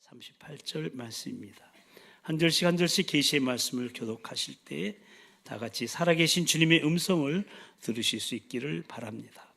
38절 말씀입니다. 한 절씩 한 절씩 계시의 말씀을 교독하실 때 다 같이 살아계신 주님의 음성을 들으실 수 있기를 바랍니다.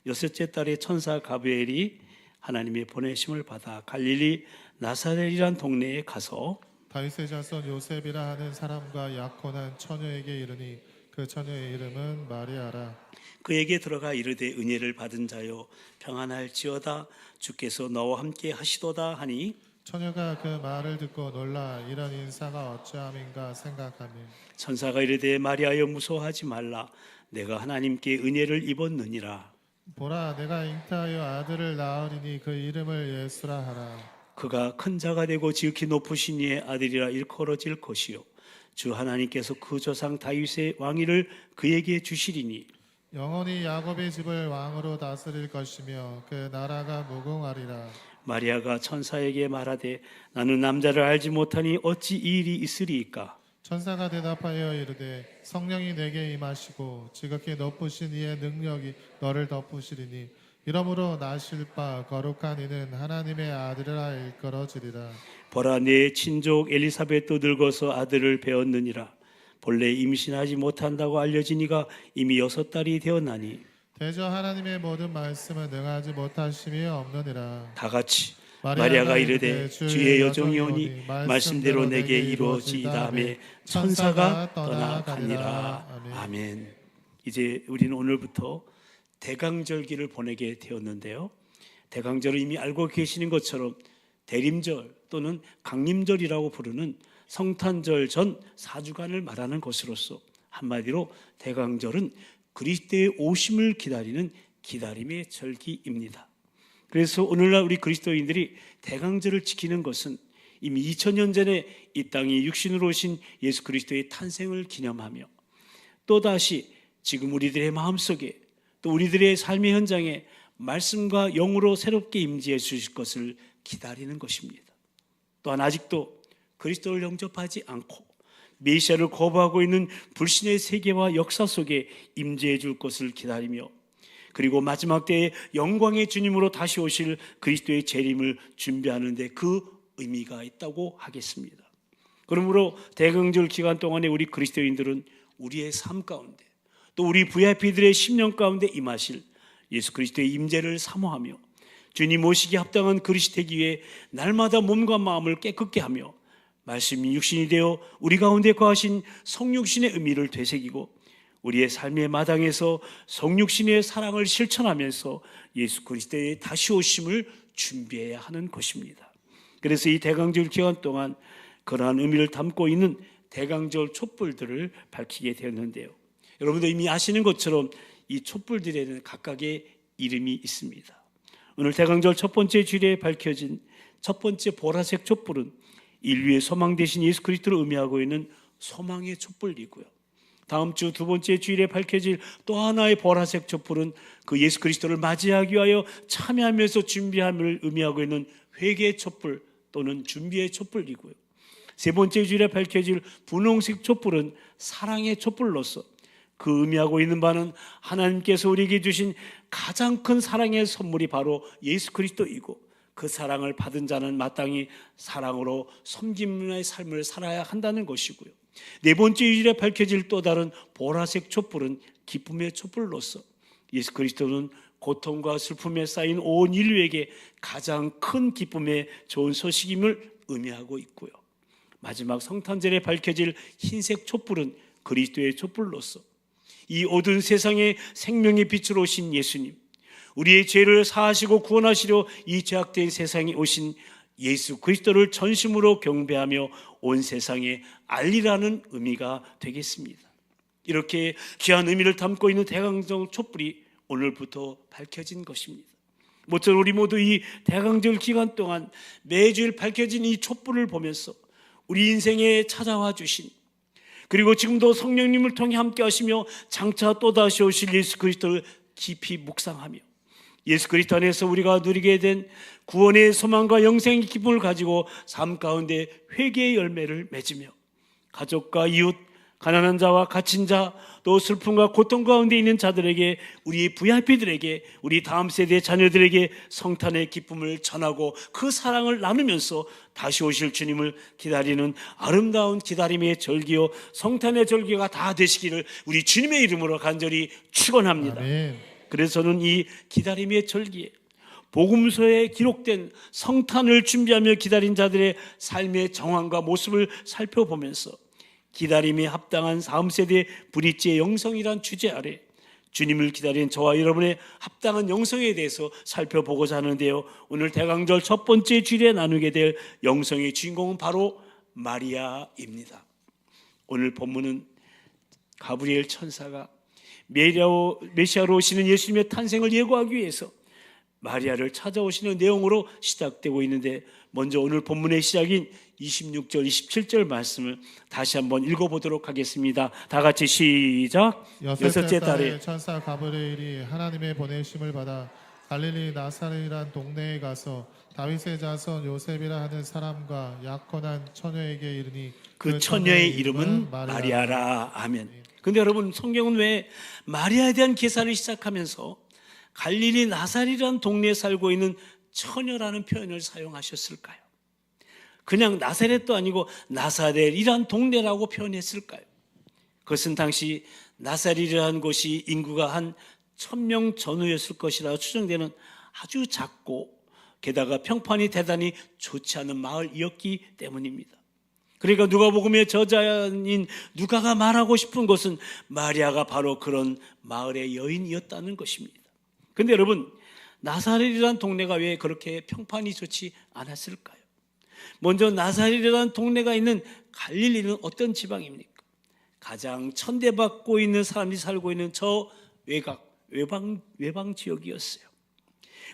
여섯째 달에 천사 가브리엘이 하나님의 보내심을 받아 갈릴리 나사렛이란 동네에 가서 다윗의 자손 요셉이라 하는 사람과 약혼한 처녀에게 이르니 그 처녀의 이름은 마리아라. 그에게 들어가 이르되 은혜를 받은 자여 평안할지어다 주께서 너와 함께 하시도다 하니 처녀가 그 말을 듣고 놀라 이런 인사가 어찌함인가 생각하며 천사가 이르되 마리아여 무서워하지 말라 내가 하나님께 은혜를 입었느니라. 보라 내가 잉태하여 아들을 낳으리니 그 이름을 예수라 하라. 그가 큰 자가 되고 지극히 높으신 이의 아들이라 일컬어질 것이요 주 하나님께서 그 조상 다윗의 왕위를 그에게 주시리니 영원히 야곱의 집을 왕으로 다스릴 것이며 그 나라가 무궁하리라. 마리아가 천사에게 말하되 나는 남자를 알지 못하니 어찌 이 일이 있으리이까. 천사가 대답하여 이르되 성령이 내게 임하시고 지극히 높으신 이의 능력이 너를 덮으시리니 이러므로 나실 바 거룩한 이는 하나님의 아들이라 일컬어지리라. 보라 내 친족 엘리사벳도 늙어서 아들을 배었느니라. 본래 임신하지 못한다고 알려진 이가 이미 6달이 되었나니 대저 하나님의 모든 말씀은 능하지 못하심이 없느니라. 다 같이 마리아가 이르되 주의 여종이오니 말씀대로 내게 이루어지이다 하매 천사가 떠나가니라. 아멘. 이제 우리는 오늘부터 대강절기를 보내게 되었는데요. 대강절을 이미 알고 계시는 것처럼 대림절 또는 강림절이라고 부르는 성탄절 전 4주간을 말하는 것으로서 한마디로 대강절은 그리스도의 오심을 기다리는 기다림의 절기입니다. 그래서 오늘날 우리 그리스도인들이 대강절을 지키는 것은 이미 2000년 전에 이 땅에 육신으로 오신 예수 그리스도의 탄생을 기념하며 또다시 지금 우리들의 마음속에 또 우리들의 삶의 현장에 말씀과 영으로 새롭게 임재해 주실 것을 기다리는 것입니다. 또한 아직도 그리스도를 영접하지 않고 메시아를 거부하고 있는 불신의 세계와 역사 속에 임재해 줄 것을 기다리며 그리고 마지막 때에 영광의 주님으로 다시 오실 그리스도의 재림을 준비하는 데 그 의미가 있다고 하겠습니다. 그러므로 대강절 기간 동안에 우리 그리스도인들은 우리의 삶 가운데 또 우리 VIP들의 심령 가운데 임하실 예수 그리스도의 임재를 사모하며 주님 오시기 합당한 그릇이 되기 위해 날마다 몸과 마음을 깨끗게 하며 말씀이 육신이 되어 우리 가운데 거하신 성육신의 의미를 되새기고 우리의 삶의 마당에서 성육신의 사랑을 실천하면서 예수 그리스도의 다시 오심을 준비해야 하는 것입니다. 그래서 이 대강절 기간 동안 그러한 의미를 담고 있는 대강절 촛불들을 밝히게 되었는데요. 여러분도 이미 아시는 것처럼 이 촛불들에는 각각의 이름이 있습니다. 오늘 대강절 첫 번째 주일에 밝혀진 첫 번째 보라색 촛불은 인류의 소망 되신 예수 그리스도를 의미하고 있는 소망의 촛불이고요. 다음 주 두 번째 주일에 밝혀질 또 하나의 보라색 촛불은 그 예수 그리스도를 맞이하기 위하여 참여하면서 준비함을 의미하고 있는 회개의 촛불 또는 준비의 촛불이고요. 세 번째 주일에 밝혀질 분홍색 촛불은 사랑의 촛불로서 그 의미하고 있는 바는 하나님께서 우리에게 주신 가장 큰 사랑의 선물이 바로 예수 그리스도이고 그 사랑을 받은 자는 마땅히 사랑으로 섬김의 삶을 살아야 한다는 것이고요. 네 번째 주일에 밝혀질 또 다른 보라색 촛불은 기쁨의 촛불로서 예수 그리스도는 고통과 슬픔에 쌓인 온 인류에게 가장 큰 기쁨의 좋은 소식임을 의미하고 있고요. 마지막 성탄절에 밝혀질 흰색 촛불은 그리스도의 촛불로서 이 어두운 세상에 생명의 빛으로 오신 예수님, 우리의 죄를 사하시고 구원하시려 이 죄악된 세상에 오신 예수 그리스도를 전심으로 경배하며 온 세상에 알리라는 의미가 되겠습니다. 이렇게 귀한 의미를 담고 있는 대강절 촛불이 오늘부터 밝혀진 것입니다. 모쪼록 우리 모두 이 대강절 기간 동안 매주일 밝혀진 이 촛불을 보면서 우리 인생에 찾아와 주신 그리고 지금도 성령님을 통해 함께 하시며 장차 또다시 오실 예수 그리스도를 깊이 묵상하며 예수 그리스도 안에서 우리가 누리게 된 구원의 소망과 영생의 기쁨을 가지고 삶 가운데 회개의 열매를 맺으며 가족과 이웃, 가난한 자와 갇힌 자, 또 슬픔과 고통 가운데 있는 자들에게, 우리 VIP들에게, 우리 다음 세대의 자녀들에게 성탄의 기쁨을 전하고 그 사랑을 나누면서 다시 오실 주님을 기다리는 아름다운 기다림의 절기요, 성탄의 절기가 다 되시기를 우리 주님의 이름으로 간절히 축원합니다. 아멘. 그래서 저는 이 기다림의 절기에 복음서에 기록된 성탄을 준비하며 기다린 자들의 삶의 정황과 모습을 살펴보면서 기다림에 합당한 3세대 브릿지의 영성이란 주제 아래 주님을 기다린 저와 여러분의 합당한 영성에 대해서 살펴보고자 하는데요, 오늘 대강절 첫 번째 주일에 나누게 될 영성의 주인공은 바로 마리아입니다. 오늘 본문은 가브리엘 천사가 메시아로 오시는 예수님의 탄생을 예고하기 위해서 마리아를 찾아오시는 내용으로 시작되고 있는데, 먼저 오늘 본문의 시작인 26절, 27절 말씀을 다시 한번 읽어보도록 하겠습니다. 다 같이 시작. 여섯째 달에 천사 가브리엘이 하나님의 보내심을 받아 갈릴리 나사렛이란 동네에 가서 다윗의 자손 요셉이라 하는 사람과 약혼한 처녀에게 이르니 그 처녀의 이름은 마리아라. 아멘. 근데 여러분, 성경은 왜 마리아에 대한 기사를 시작하면서 갈릴리 나사렛이라는 동네에 살고 있는 처녀라는 표현을 사용하셨을까요? 그냥 나사렛도 아니고 나사렛이란 동네라고 표현했을까요? 그것은 당시 나사렛이라는 곳이 인구가 한 1000명 전후였을 것이라 추정되는 아주 작고 게다가 평판이 대단히 좋지 않은 마을이었기 때문입니다. 그러니까 누가복음의 저자인 누가가 말하고 싶은 것은 마리아가 바로 그런 마을의 여인이었다는 것입니다. 그런데 여러분, 나사렛이라는 동네가 왜 그렇게 평판이 좋지 않았을까요? 먼저 나사렛이라는 동네가 있는 갈릴리는 어떤 지방입니까? 가장 천대받고 있는 사람들이 살고 있는 저 외방 지역이었어요.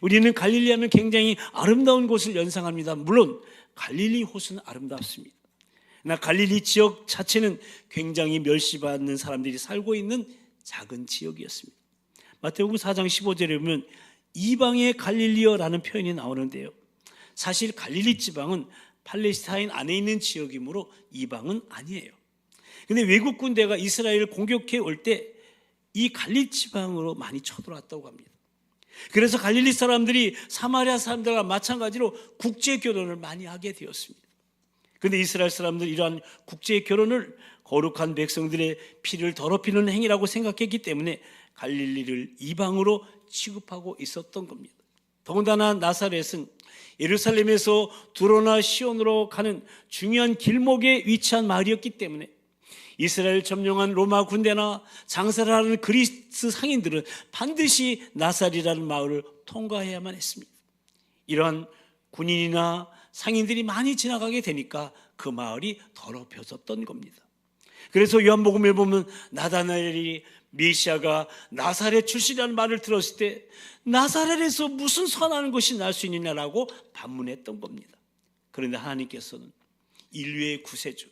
우리는 갈릴리 하면 굉장히 아름다운 곳을 연상합니다. 물론 갈릴리 호수는 아름답습니다. 그러나 갈릴리 지역 자체는 굉장히 멸시받는 사람들이 살고 있는 작은 지역이었습니다. 마태복음 4장 15절에 보면 이방의 갈릴리어라는 표현이 나오는데요, 사실 갈릴리 지방은 팔레스타인 안에 있는 지역이므로 이방은 아니에요. 근데 외국 군대가 이스라엘을 공격해 올 때 이 갈릴리 지방으로 많이 쳐들어왔다고 합니다. 그래서 갈릴리 사람들이 사마리아 사람들과 마찬가지로 국제 결혼을 많이 하게 되었습니다. 그런데 이스라엘 사람들은 이러한 국제 결혼을 거룩한 백성들의 피를 더럽히는 행위라고 생각했기 때문에 갈릴리를 이방으로 취급하고 있었던 겁니다. 더군다나 나사렛은 예루살렘에서 두로나 시온으로 가는 중요한 길목에 위치한 마을이었기 때문에 이스라엘 점령한 로마 군대나 장사를 하는 그리스 상인들은 반드시 나사렛이라는 마을을 통과해야만 했습니다. 이러한 군인이나 상인들이 많이 지나가게 되니까 그 마을이 더럽혀졌던 겁니다. 그래서 요한복음에 보면 나다나엘이 메시아가 나사렛 출신이라는 말을 들었을 때 나사렛에서 무슨 선한 것이 날 수 있느냐라고 반문했던 겁니다. 그런데 하나님께서는 인류의 구세주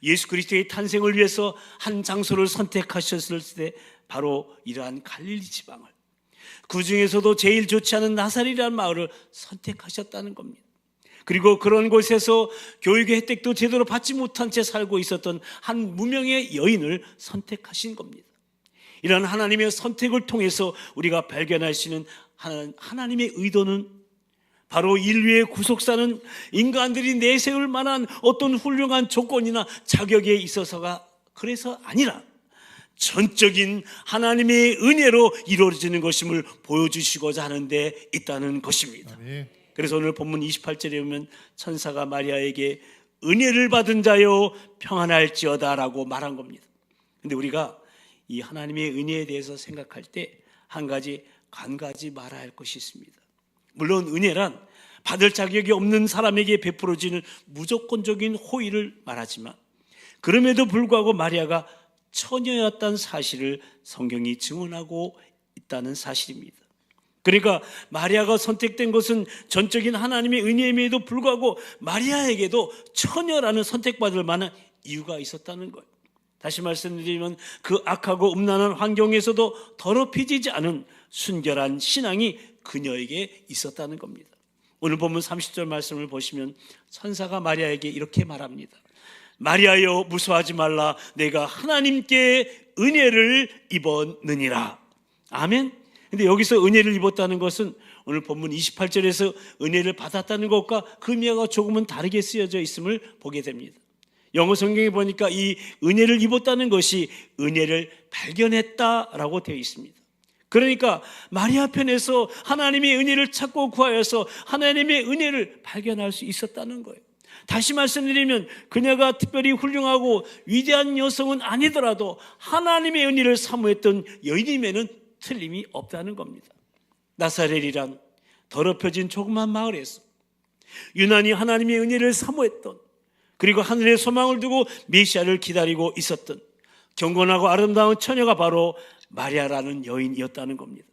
예수 그리스도의 탄생을 위해서 한 장소를 선택하셨을 때 바로 이러한 갈릴리 지방을, 그 중에서도 제일 좋지 않은 나사렛이라는 마을을 선택하셨다는 겁니다. 그리고 그런 곳에서 교육의 혜택도 제대로 받지 못한 채 살고 있었던 한 무명의 여인을 선택하신 겁니다. 이런 하나님의 선택을 통해서 우리가 발견할 수 있는 하나님의 의도는 바로 인류의 구속사는 인간들이 내세울 만한 어떤 훌륭한 조건이나 자격에 있어서가 그래서 아니라 전적인 하나님의 은혜로 이루어지는 것임을 보여주시고자 하는 데 있다는 것입니다. 아멘. 그래서 오늘 본문 28절에 보면 천사가 마리아에게 은혜를 받은 자여 평안할지어다 라고 말한 겁니다. 그런데 우리가 이 하나님의 은혜에 대해서 생각할 때 한 가지 간과하지 말아야 할 것이 있습니다. 물론 은혜란 받을 자격이 없는 사람에게 베풀어지는 무조건적인 호의를 말하지만, 그럼에도 불구하고 마리아가 처녀였다는 사실을 성경이 증언하고 있다는 사실입니다. 그러니까 마리아가 선택된 것은 전적인 하나님의 은혜임에도 불구하고 마리아에게도 처녀라는 선택받을 만한 이유가 있었다는 거예요. 다시 말씀드리면 그 악하고 음란한 환경에서도 더럽혀지지 않은 순결한 신앙이 그녀에게 있었다는 겁니다. 오늘 본문 30절 말씀을 보시면 천사가 마리아에게 이렇게 말합니다. 마리아여 무서워하지 말라. 내가 하나님께 은혜를 입었느니라. 아멘. 근데 여기서 은혜를 입었다는 것은 오늘 본문 28절에서 은혜를 받았다는 것과 그 의미가 조금은 다르게 쓰여져 있음을 보게 됩니다. 영어 성경에 보니까 이 은혜를 입었다는 것이 은혜를 발견했다라고 되어 있습니다. 그러니까 마리아 편에서 하나님의 은혜를 찾고 구하여서 하나님의 은혜를 발견할 수 있었다는 거예요. 다시 말씀드리면 그녀가 특별히 훌륭하고 위대한 여성은 아니더라도 하나님의 은혜를 사모했던 여인임에는 틀림이 없다는 겁니다. 나사렛이란 더럽혀진 조그만 마을에서 유난히 하나님의 은혜를 사모했던, 그리고 하늘의 소망을 두고 메시아를 기다리고 있었던 경건하고 아름다운 처녀가 바로 마리아라는 여인이었다는 겁니다.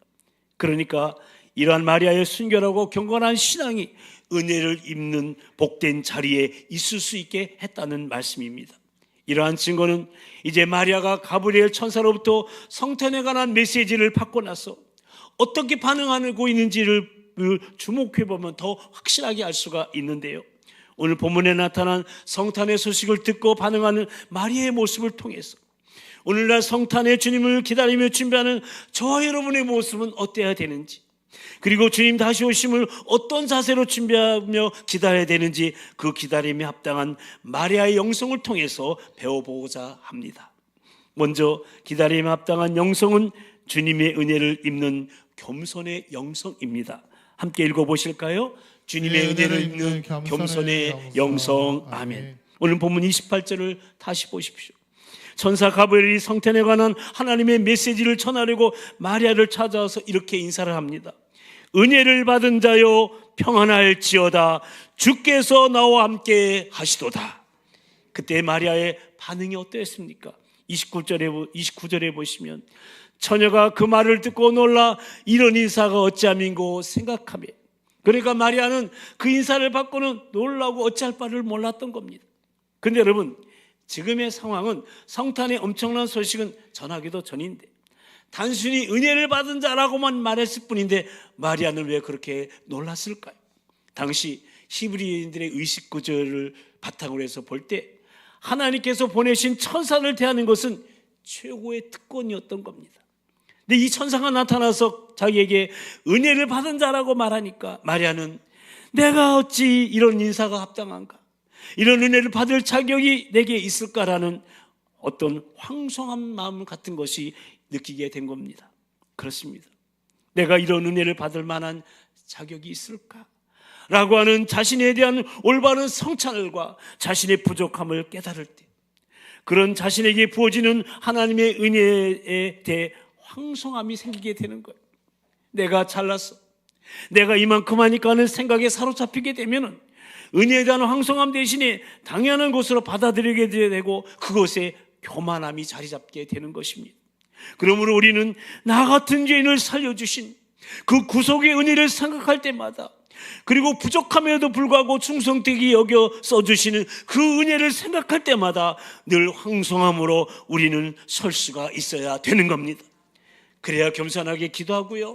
그러니까 이러한 마리아의 순결하고 경건한 신앙이 은혜를 입는 복된 자리에 있을 수 있게 했다는 말씀입니다. 이러한 증거는 이제 마리아가 가브리엘 천사로부터 성탄에 관한 메시지를 받고 나서 어떻게 반응하고 있는지를 주목해보면 더 확실하게 알 수가 있는데요, 오늘 본문에 나타난 성탄의 소식을 듣고 반응하는 마리아의 모습을 통해서 오늘날 성탄의 주님을 기다리며 준비하는 저와 여러분의 모습은 어때야 되는지, 그리고 주님 다시 오심을 어떤 자세로 준비하며 기다려야 되는지 그 기다림에 합당한 마리아의 영성을 통해서 배워보고자 합니다. 먼저 기다림에 합당한 영성은 주님의 은혜를 입는 겸손의 영성입니다. 함께 읽어보실까요? 주님의 은혜를 입는 겸손의 영성. 아멘. 오늘 본문 28절을 다시 보십시오. 천사 가브리엘이 성탄에 관한 하나님의 메시지를 전하려고 마리아를 찾아와서 이렇게 인사를 합니다. 은혜를 받은 자여 평안할지어다. 주께서 나와 함께 하시도다. 그때 마리아의 반응이 어떠했습니까? 29절에 보시면 처녀가 그 말을 듣고 놀라 이런 인사가 어찌함인고 생각하며, 그러니까 마리아는 그 인사를 받고는 놀라고 어찌할 바를 몰랐던 겁니다. 그런데 여러분, 지금의 상황은 성탄의 엄청난 소식은 전하기도 전인데 단순히 은혜를 받은 자라고만 말했을 뿐인데 마리아는 왜 그렇게 놀랐을까요? 당시 히브리인들의 의식 구조를 바탕으로 해서 볼 때 하나님께서 보내신 천사를 대하는 것은 최고의 특권이었던 겁니다. 근데 이 천사가 나타나서 자기에게 은혜를 받은 자라고 말하니까 마리아는 내가 어찌 이런 인사가 합당한가, 이런 은혜를 받을 자격이 내게 있을까라는 어떤 황송한 마음 같은 것이 느끼게 된 겁니다. 그렇습니다. 내가 이런 은혜를 받을 만한 자격이 있을까? 라고 하는 자신에 대한 올바른 성찰과 자신의 부족함을 깨달을 때, 그런 자신에게 부어지는 하나님의 은혜에 대해 황송함이 생기게 되는 거예요. 내가 잘났어, 내가 이만큼 하니까 하는 생각에 사로잡히게 되면은 은혜에 대한 황송함 대신에 당연한 것으로 받아들이게 되고 그것에 교만함이 자리 잡게 되는 것입니다. 그러므로 우리는 나 같은 죄인을 살려주신 그 구속의 은혜를 생각할 때마다, 그리고 부족함에도 불구하고 충성되게 여겨 써주시는 그 은혜를 생각할 때마다 늘 황송함으로 우리는 설 수가 있어야 되는 겁니다. 그래야 겸손하게 기도하고요,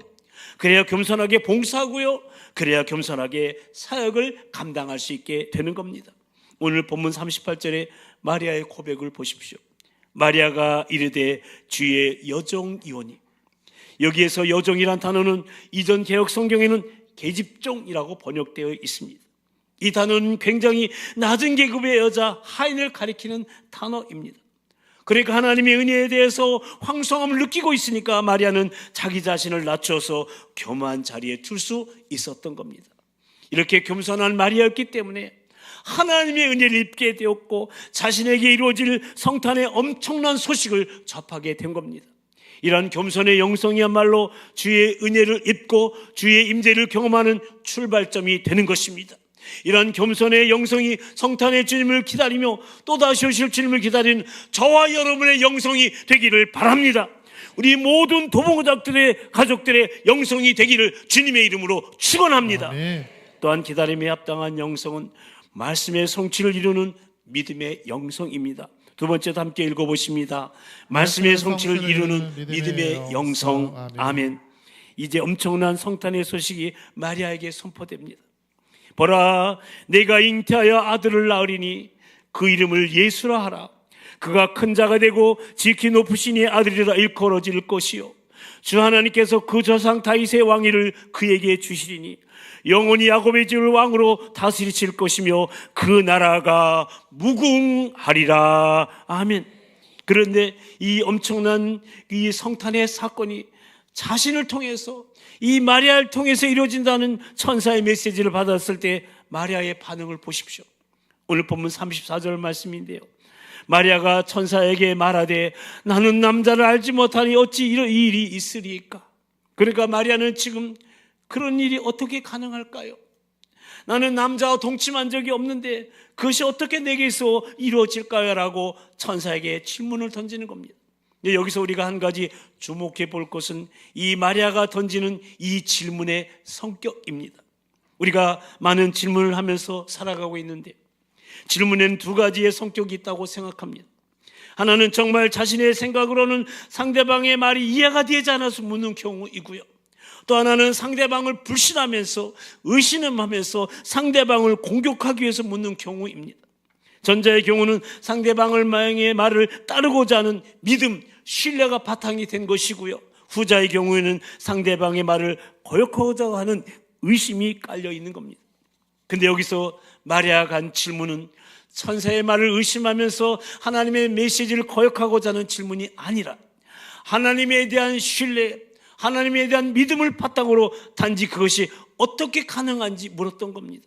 그래야 겸손하게 봉사하고요, 그래야 겸손하게 사역을 감당할 수 있게 되는 겁니다. 오늘 본문 38절에 마리아의 고백을 보십시오. 마리아가 이르되 주의 여종이오니, 여기에서 여종이란 단어는 이전 개역 성경에는 계집종이라고 번역되어 있습니다. 이 단어는 굉장히 낮은 계급의 여자, 하인을 가리키는 단어입니다. 그러니까 하나님의 은혜에 대해서 황송함을 느끼고 있으니까 마리아는 자기 자신을 낮춰서 겸허한 자리에 둘 수 있었던 겁니다. 이렇게 겸손한 마리아였기 때문에 하나님의 은혜를 입게 되었고 자신에게 이루어질 성탄의 엄청난 소식을 접하게 된 겁니다. 이러한 겸손의 영성이야말로 주의 은혜를 입고 주의 임재를 경험하는 출발점이 되는 것입니다. 이러한 겸손의 영성이 성탄의 주님을 기다리며 또다시 오실 주님을 기다리는 저와 여러분의 영성이 되기를 바랍니다. 우리 모든 도봉자들의 가족들의 영성이 되기를 주님의 이름으로 축원합니다. 아멘. 또한 기다림에 합당한 영성은 말씀의 성취를 이루는 믿음의 영성입니다. 두 번째도 함께 읽어보십니다. 말씀의 성취를 이루는 믿음의 영성. 아멘. 이제 엄청난 성탄의 소식이 마리아에게 선포됩니다. 보라, 내가 잉태하여 아들을 낳으리니 그 이름을 예수라 하라. 그가 큰 자가 되고 지극히 높으신 이의 아들이라 일컬어질 것이요 주 하나님께서 그 조상 다윗의 왕위를 그에게 주시리니 영원히 야곱의 집을 왕으로 다스리실 것이며 그 나라가 무궁하리라. 아멘. 그런데 이 엄청난 이 성탄의 사건이 자신을 통해서, 이 마리아를 통해서 이루어진다는 천사의 메시지를 받았을 때 마리아의 반응을 보십시오. 오늘 본문 34절 말씀인데요, 마리아가 천사에게 말하되 나는 남자를 알지 못하니 어찌 이런 일이 있으리까. 그러니까 마리아는 지금 그런 일이 어떻게 가능할까요? 나는 남자와 동침한 적이 없는데 그것이 어떻게 내게서 이루어질까요? 라고 천사에게 질문을 던지는 겁니다. 여기서 우리가 한 가지 주목해 볼 것은 이 마리아가 던지는 이 질문의 성격입니다. 우리가 많은 질문을 하면서 살아가고 있는데 질문에는 두 가지의 성격이 있다고 생각합니다. 하나는 정말 자신의 생각으로는 상대방의 말이 이해가 되지 않아서 묻는 경우이고요, 또 하나는 상대방을 불신하면서 의심하면서 상대방을 공격하기 위해서 묻는 경우입니다. 전자의 경우는 상대방의 말을 따르고자 하는 믿음, 신뢰가 바탕이 된 것이고요, 후자의 경우에는 상대방의 말을 거역하고자 하는 의심이 깔려 있는 겁니다. 근데 여기서 마리아가 한 질문은 천사의 말을 의심하면서 하나님의 메시지를 거역하고자 하는 질문이 아니라 하나님에 대한 신뢰, 하나님에 대한 믿음을 바탕으로 단지 그것이 어떻게 가능한지 물었던 겁니다.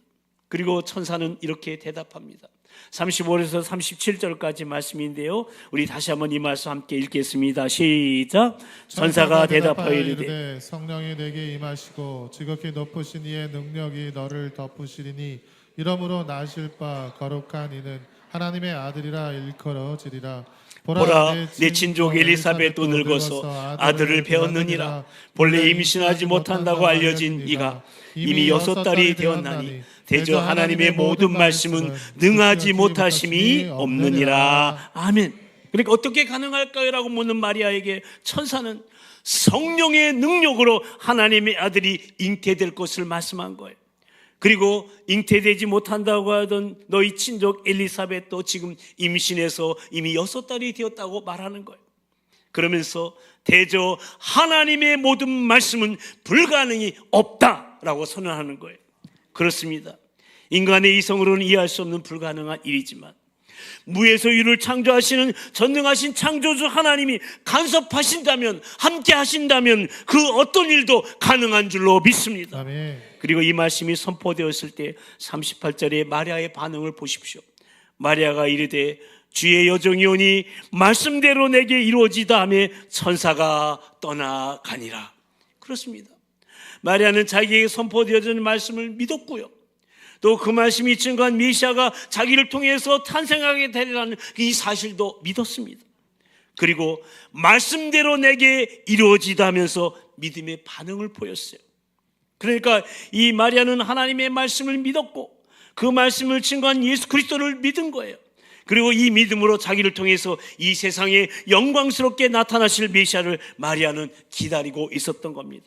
그리고 천사는 이렇게 대답합니다. 35절에서 37절까지 말씀인데요, 우리 다시 한번 이 말씀 함께 읽겠습니다. 시작. 천사가 대답하여 이르되 성령이 내게 임하시고 지극히 높으신 이의 능력이 너를 덮으시리니 이러므로 나실 바 거룩한 이는 하나님의 아들이라 일컬어지리라. 보라, 내 친족 엘리사벳도 늙어서 아들을 배었느니라. 본래 임신하지 못한다고 알려진 이가 이미 6달이 되었나니 대저 하나님의 모든 말씀은 능하지 못하심이 없느니라. 아멘. 그러니까 어떻게 가능할까요? 라고 묻는 마리아에게 천사는 성령의 능력으로 하나님의 아들이 잉태될 것을 말씀한 거예요. 그리고 잉태되지 못한다고 하던 너희 친족 엘리사벳도 지금 임신해서 이미 6달이 되었다고 말하는 거예요. 그러면서 대저 하나님의 모든 말씀은 불가능이 없다라고 선언하는 거예요. 그렇습니다. 인간의 이성으로는 이해할 수 없는 불가능한 일이지만 무에서 유를 창조하시는 전능하신 창조주 하나님이 간섭하신다면, 함께 하신다면 그 어떤 일도 가능한 줄로 믿습니다. 아멘. 그리고 이 말씀이 선포되었을 때 38절에 마리아의 반응을 보십시오. 마리아가 이르되 주의 여종이 오니 말씀대로 내게 이루어지다 하며 천사가 떠나가니라. 그렇습니다. 마리아는 자기에게 선포되어진 말씀을 믿었고요, 또 그 말씀이 증거한 메시아가 자기를 통해서 탄생하게 되리라는 이 사실도 믿었습니다. 그리고 말씀대로 내게 이루어지다 하면서 믿음의 반응을 보였어요. 그러니까 이 마리아는 하나님의 말씀을 믿었고 그 말씀을 증거한 예수 그리스도를 믿은 거예요. 그리고 이 믿음으로 자기를 통해서 이 세상에 영광스럽게 나타나실 메시아를 마리아는 기다리고 있었던 겁니다.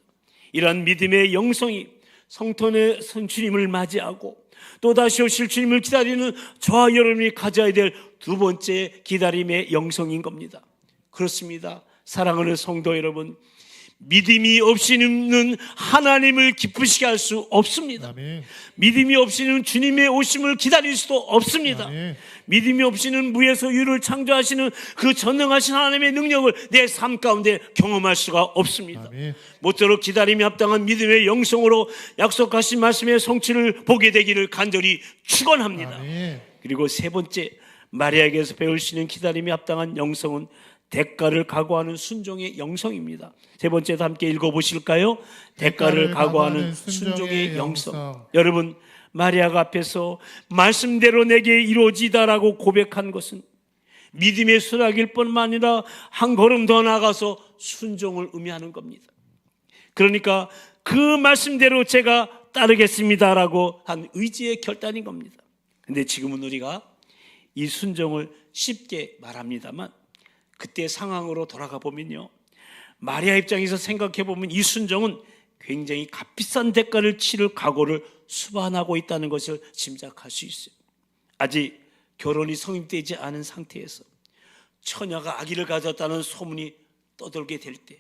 이러한 믿음의 영성이 성탄의 주님을 맞이하고 또다시 오실 주님을 기다리는 저와 여러분이 가져야 될 두 번째 기다림의 영성인 겁니다. 그렇습니다. 사랑하는 성도 여러분, 믿음이 없이는 하나님을 기쁘시게 할 수 없습니다. 아멘. 믿음이 없이는 주님의 오심을 기다릴 수도 없습니다. 아멘. 믿음이 없이는 무에서 유를 창조하시는 그 전능하신 하나님의 능력을 내 삶 가운데 경험할 수가 없습니다. 아멘. 모쪼록 기다림에 합당한 믿음의 영성으로 약속하신 말씀의 성취를 보게 되기를 간절히 축원합니다. 아멘. 그리고 세 번째, 마리아에게서 배울 수 있는 기다림에 합당한 영성은 대가를 각오하는 순종의 영성입니다. 세 번째도 함께 읽어보실까요? 대가를 각오하는 순종의 영성. 여러분, 마리아가 앞에서 말씀대로 내게 이루어지다라고 고백한 것은 믿음의 수락일 뿐만 아니라 한 걸음 더 나아가서 순종을 의미하는 겁니다. 그러니까 그 말씀대로 제가 따르겠습니다라고 한 의지의 결단인 겁니다. 근데 지금은 우리가 이 순종을 쉽게 말합니다만 그때 상황으로 돌아가 보면요, 마리아 입장에서 생각해 보면 이 순종은 굉장히 값비싼 대가를 치를 각오를 수반하고 있다는 것을 짐작할 수 있어요. 아직 결혼이 성립되지 않은 상태에서 처녀가 아기를 가졌다는 소문이 떠돌게 될 때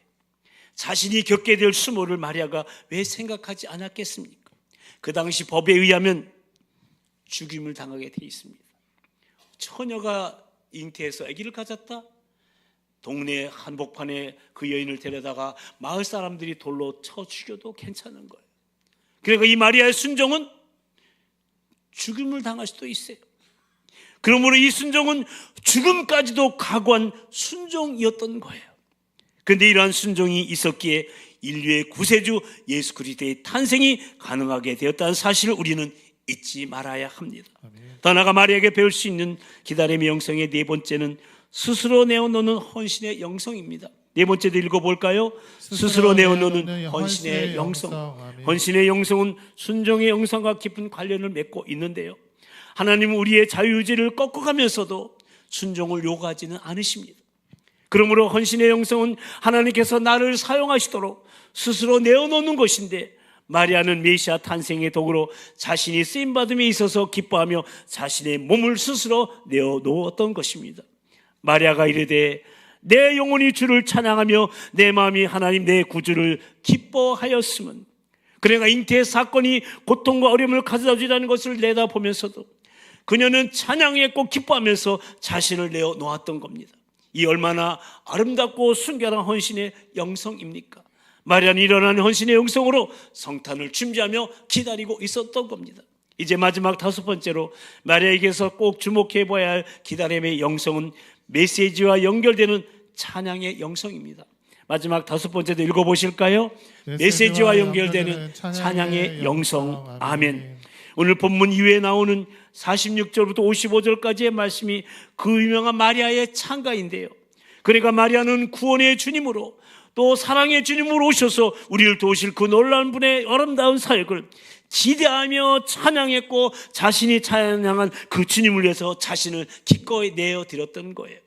자신이 겪게 될 수모를 마리아가 왜 생각하지 않았겠습니까? 그 당시 법에 의하면 죽임을 당하게 돼 있습니다. 처녀가 잉태해서 아기를 가졌다? 동네 한복판에 그 여인을 데려다가 마을 사람들이 돌로 쳐 죽여도 괜찮은 거예요. 그러니까 이 마리아의 순종은 죽임을 당할 수도 있어요. 그러므로 이 순종은 죽음까지도 각오한 순종이었던 거예요. 그런데 이러한 순종이 있었기에 인류의 구세주 예수 그리스도의 탄생이 가능하게 되었다는 사실을 우리는 잊지 말아야 합니다. 더 나아가 마리아에게 배울 수 있는 기다림의 영성의 네 번째는 스스로 내어놓는 헌신의 영성입니다. 네 번째도 읽어볼까요? 스스로 내어놓는 헌신의 영성. 헌신의 영성은 순종의 영성과 깊은 관련을 맺고 있는데요, 하나님은 우리의 자유의지를 꺾어가면서도 순종을 요구하지는 않으십니다. 그러므로 헌신의 영성은 하나님께서 나를 사용하시도록 스스로 내어놓는 것인데, 마리아는 메시아 탄생의 도구로 자신이 쓰임받음에 있어서 기뻐하며 자신의 몸을 스스로 내어놓았던 것입니다. 마리아가 이르되 내 영혼이 주를 찬양하며 내 마음이 하나님 내 구주를 기뻐하였음은, 그러니까 잉태 사건이 고통과 어려움을 가져다 주다는 것을 내다보면서도 그녀는 찬양했고 기뻐하면서 자신을 내어놓았던 겁니다. 이 얼마나 아름답고 순결한 헌신의 영성입니까? 마리아는 일어나는 헌신의 영성으로 성탄을 준비하며 기다리고 있었던 겁니다. 이제 마지막 다섯 번째로 마리아에게서 꼭 주목해 봐야 할 기다림의 영성은 메시지와 연결되는 찬양의 영성입니다. 마지막 다섯 번째도 읽어보실까요? 메시지와 연결되는 찬양의 영성. 아멘. 오늘 본문 이후에 나오는 46절부터 55절까지의 말씀이 그 유명한 마리아의 찬가인데요, 그러니까 마리아는 구원의 주님으로 또 사랑의 주님으로 오셔서 우리를 도우실 그 놀라운 분의 아름다운 사역을 기대하며 찬양했고, 자신이 찬양한 그 주님을 위해서 자신을 기꺼이 내어드렸던 거예요.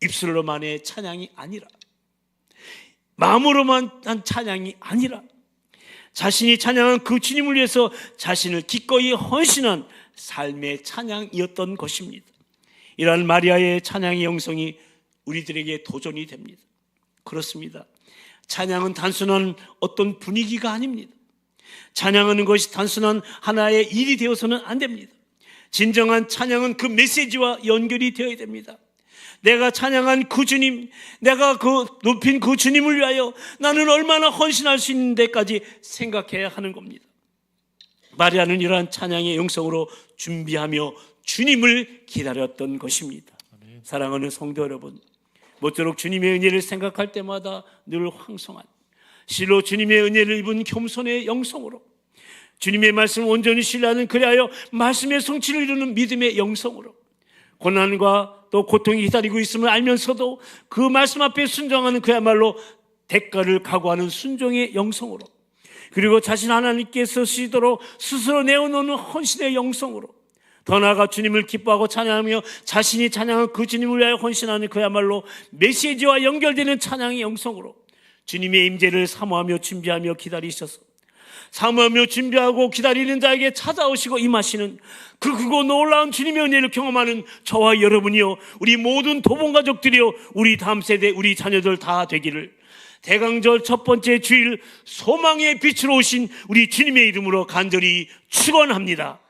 입술로만의 찬양이 아니라, 마음으로만 한 찬양이 아니라, 자신이 찬양한 그 주님을 위해서 자신을 기꺼이 헌신한 삶의 찬양이었던 것입니다. 이러한 마리아의 찬양의 영성이 우리들에게 도전이 됩니다. 그렇습니다. 찬양은 단순한 어떤 분위기가 아닙니다. 찬양하는 것이 단순한 하나의 일이 되어서는 안 됩니다. 진정한 찬양은 그 메시지와 연결이 되어야 됩니다. 내가 찬양한 그 주님, 내가 그 높인 그 주님을 위하여 나는 얼마나 헌신할 수 있는 데까지 생각해야 하는 겁니다. 마리아는 이러한 찬양의 영성으로 준비하며 주님을 기다렸던 것입니다. 사랑하는 성도 여러분, 모쪼록 주님의 은혜를 생각할 때마다 늘 황송한, 실로 주님의 은혜를 입은 겸손의 영성으로, 주님의 말씀을 온전히 신뢰하는, 그리하여 말씀의 성취를 이루는 믿음의 영성으로, 고난과 또 고통이 기다리고 있음을 알면서도 그 말씀 앞에 순종하는, 그야말로 대가를 각오하는 순종의 영성으로, 그리고 자신 하나님께서 쓰시도록 스스로 내어놓는 헌신의 영성으로, 더 나아가 주님을 기뻐하고 찬양하며 자신이 찬양한 그 주님을 위하여 헌신하는 그야말로 메시지와 연결되는 찬양의 영성으로 주님의 임재를 사모하며 준비하며 기다리셔서, 사모하며 준비하고 기다리는 자에게 찾아오시고 임하시는 그 크고 놀라운 주님의 은혜를 경험하는 저와 여러분이요, 우리 모든 도봉가족들이요, 우리 다음 세대 우리 자녀들 다 되기를 대강절 첫 번째 주일 소망의 빛으로 오신 우리 주님의 이름으로 간절히 축원합니다.